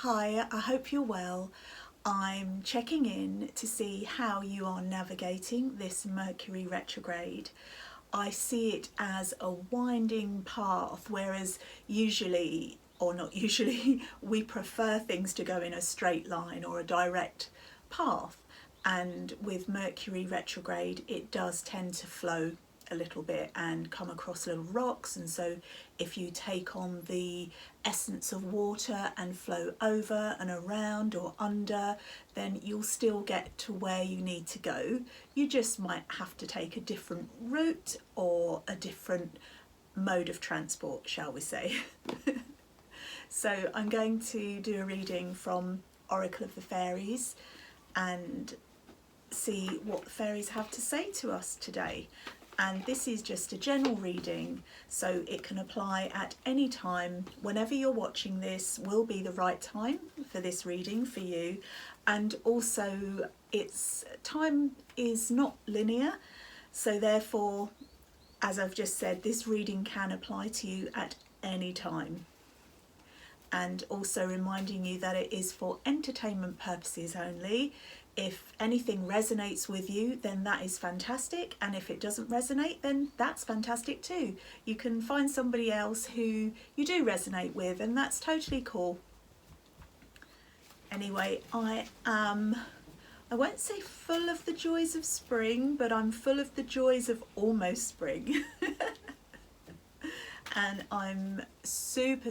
Hi, I hope you're well. I'm checking in to see how you are navigating this Mercury retrograde. I see it as a winding path, whereas usually, or not usually, we prefer things to go in a straight line or a direct path. And with Mercury retrograde, it does tend to flow a little bit and come across little rocks, and so if you take on the essence of water and flow over and around or under, then you'll still get to where you need to go. You just might have to take a different route or a different mode of transport, shall we say. So I'm going to do a reading from Oracle of the Fairies and see what the fairies have to say to us today. And this is just a general reading, so it can apply at any time. Whenever you're watching this will be the right time for this reading for you. And also its time is not linear, so therefore, as I've just said, this reading can apply to you at any time. And also reminding you that it is for entertainment purposes only. If anything resonates with you, then that is fantastic, and if it doesn't resonate, then that's fantastic too. You can find somebody else who you do resonate with, and that's totally cool. Anyway, I won't say full of the joys of spring, but I'm full of the joys of almost spring. And I'm super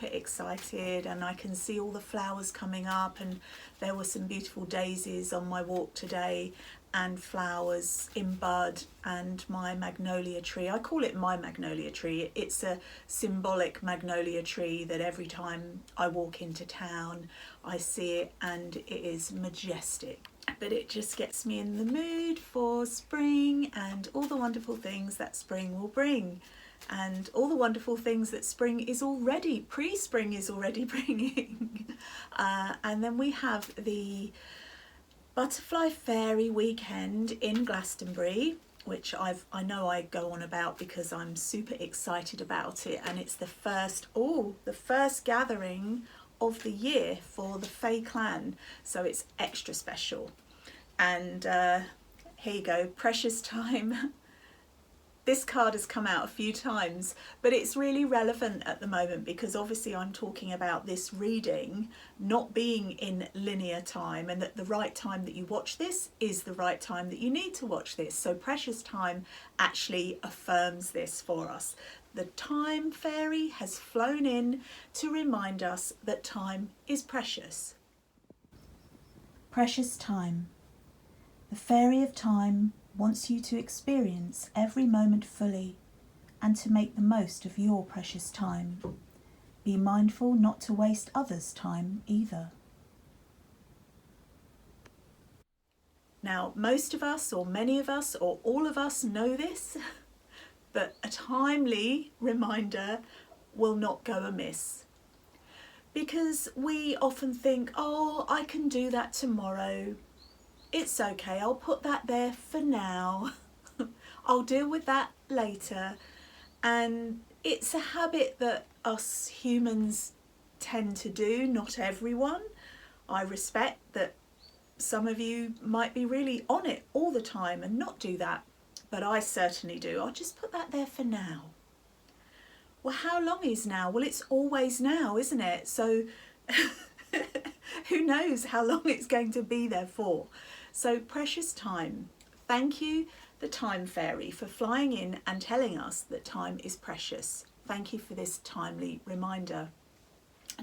excited, and I can see all the flowers coming up, and there were some beautiful daisies on my walk today and flowers in bud, and my magnolia tree. I call it my magnolia tree. It's a symbolic magnolia tree that every time I walk into town I see it, and it is majestic. But it just gets me in the mood for spring and all the wonderful things that spring will bring. And all the wonderful things that spring is already, pre-spring is already bringing. And then we have the Butterfly Fairy weekend in Glastonbury, which I know I go on about because I'm super excited about it, and it's the first gathering of the year for the Fae clan, so it's extra special. And here you go, Precious Time. This card has come out a few times, but it's really relevant at the moment because obviously I'm talking about this reading not being in linear time, and that the right time that you watch this is the right time that you need to watch this. So Precious Time actually affirms this for us. The Time Fairy has flown in to remind us that time is precious. Precious Time. The Fairy of Time wants you to experience every moment fully and to make the most of your precious time. Be mindful not to waste others' time either. Now, most of us, or many of us, or all of us know this, but a timely reminder will not go amiss. Because we often think, oh, I can do that tomorrow. It's okay, I'll put that there for now. I'll deal with that later. And it's a habit that us humans tend to do, not everyone. I respect that some of you might be really on it all the time and not do that, but I certainly do. I'll just put that there for now. Well, how long is now? Well, it's always now, isn't it? So who knows how long it's going to be there for. So Precious Time. Thank you, the Time Fairy, for flying in and telling us that time is precious. Thank you for this timely reminder.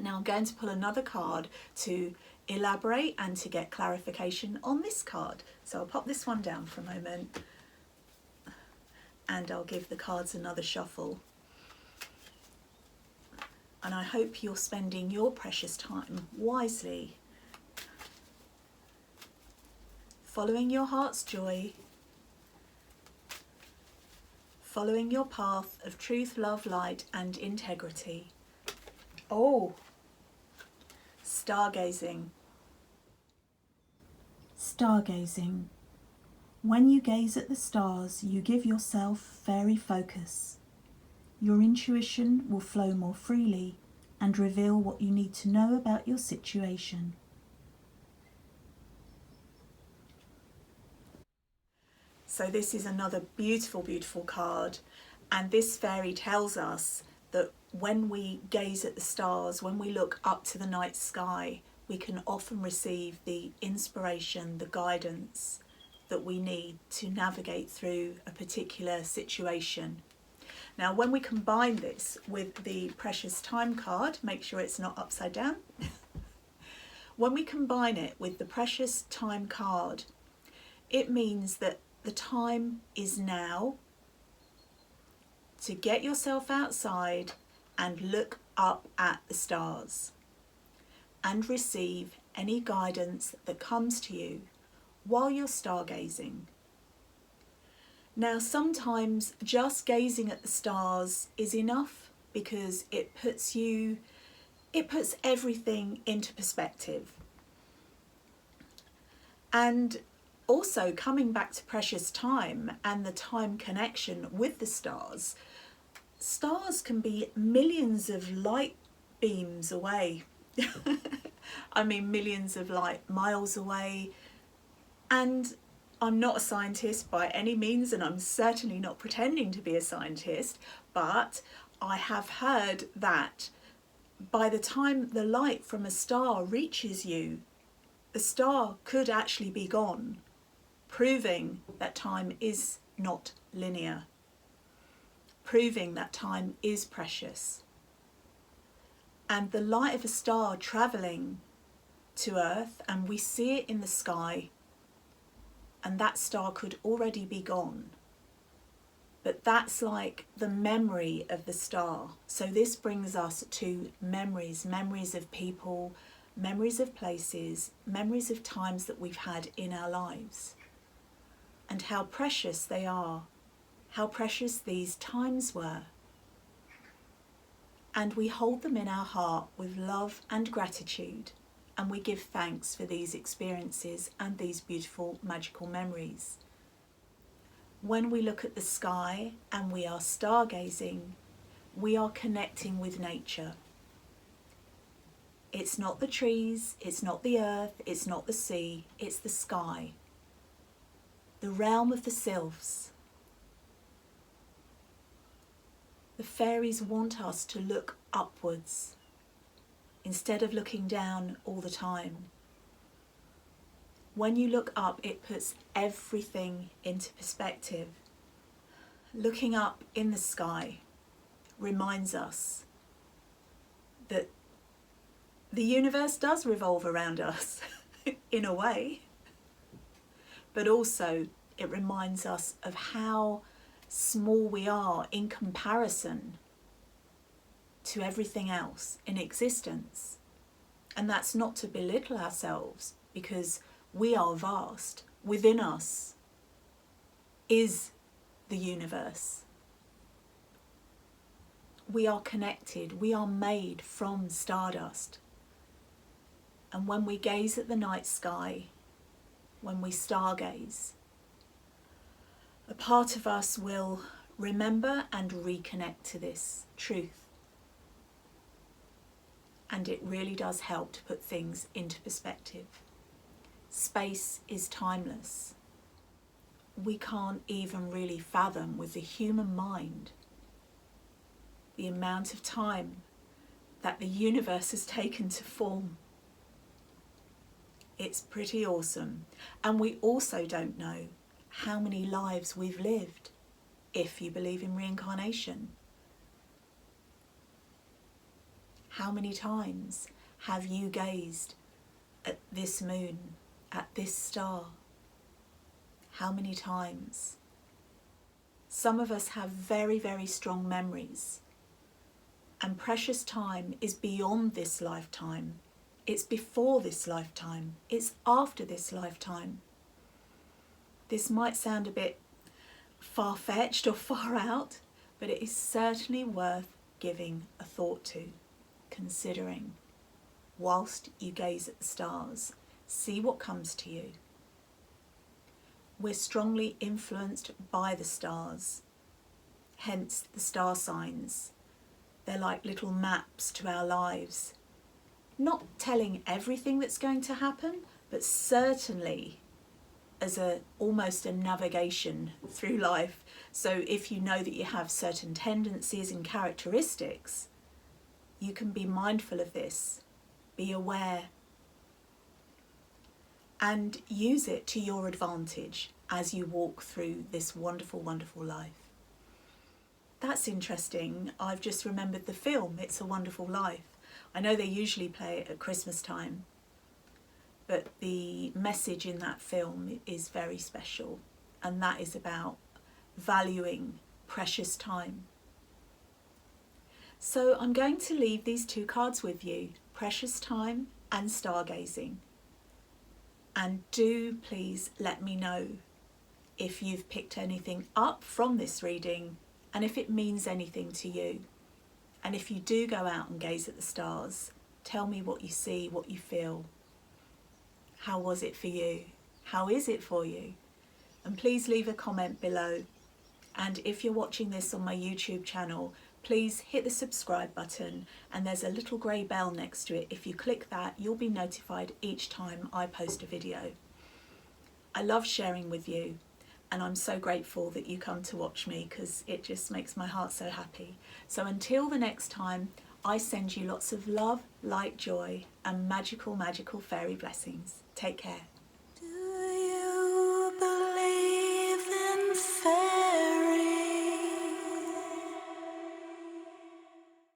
Now I'm going to pull another card to elaborate and to get clarification on this card. So I'll pop this one down for a moment and I'll give the cards another shuffle. And I hope you're spending your precious time wisely, following your heart's joy, following your path of truth, love, light and integrity. Oh, Stargazing. Stargazing. When you gaze at the stars, you give yourself fairy focus. Your intuition will flow more freely and reveal what you need to know about your situation. So this is another beautiful, beautiful card, and this fairy tells us that when we gaze at the stars, when we look up to the night sky, we can often receive the inspiration, the guidance that we need to navigate through a particular situation. Now, when we combine this with the Precious Time card, make sure it's not upside down. When we combine it with the Precious Time card, it means that the time is now to get yourself outside and look up at the stars and receive any guidance that comes to you while you're stargazing. Now, sometimes just gazing at the stars is enough because it puts everything into perspective. And also, coming back to Precious Time and the time connection with the stars, stars can be millions of light beams away. I mean, millions of light miles away. And I'm not a scientist by any means, and I'm certainly not pretending to be a scientist, but I have heard that by the time the light from a star reaches you, the star could actually be gone, proving that time is not linear, proving that time is precious. And the light of a star travelling to Earth, and we see it in the sky, and that star could already be gone. But that's like the memory of the star. So this brings us to memories, memories of people, memories of places, memories of times that we've had in our lives, and how precious they are, how precious these times were. And we hold them in our heart with love and gratitude, and we give thanks for these experiences and these beautiful magical memories. When we look at the sky and we are stargazing, we are connecting with nature. It's not the trees, it's not the earth, it's not the sea, it's the sky, the realm of the sylphs. The fairies want us to look upwards instead of looking down all the time. When you look up, it puts everything into perspective. Looking up in the sky reminds us that the universe does revolve around us in a way, but also it reminds us of how small we are in comparison to everything else in existence. And that's not to belittle ourselves, because we are vast. Within us is the universe. We are connected. We are made from stardust. And when we gaze at the night sky, when we stargaze, a part of us will remember and reconnect to this truth. And it really does help to put things into perspective. Space is timeless. We can't even really fathom with the human mind the amount of time that the universe has taken to form. It's pretty awesome. And we also don't know how many lives we've lived, if you believe in reincarnation. How many times have you gazed at this moon, at this star? How many times? Some of us have very, very strong memories. And precious time is beyond this lifetime. It's before this lifetime. It's after this lifetime. This might sound a bit far-fetched or far out, but it is certainly worth giving a thought to, considering, whilst you gaze at the stars. See what comes to you. We're strongly influenced by the stars, hence the star signs. They're like little maps to our lives. Not telling everything that's going to happen, but certainly as almost a navigation through life. So if you know that you have certain tendencies and characteristics, you can be mindful of this, be aware, and use it to your advantage as you walk through this wonderful, wonderful life. That's interesting. I've just remembered the film, It's a Wonderful Life. I know they usually play it at Christmas time, but the message in that film is very special, and that is about valuing precious time. So I'm going to leave these two cards with you, Precious Time and Stargazing. And do please let me know if you've picked anything up from this reading and if it means anything to you. And if you do go out and gaze at the stars, tell me what you see, what you feel. How was it for you? How is it for you? And please leave a comment below. And if you're watching this on my YouTube channel, please hit the subscribe button, and there's a little grey bell next to it. If you click that, you'll be notified each time I post a video. I love sharing with you, and I'm so grateful that you come to watch me, because it just makes my heart so happy. So until the next time, I send you lots of love, light, joy, and magical, magical fairy blessings. Take care. Do you believe in fairies?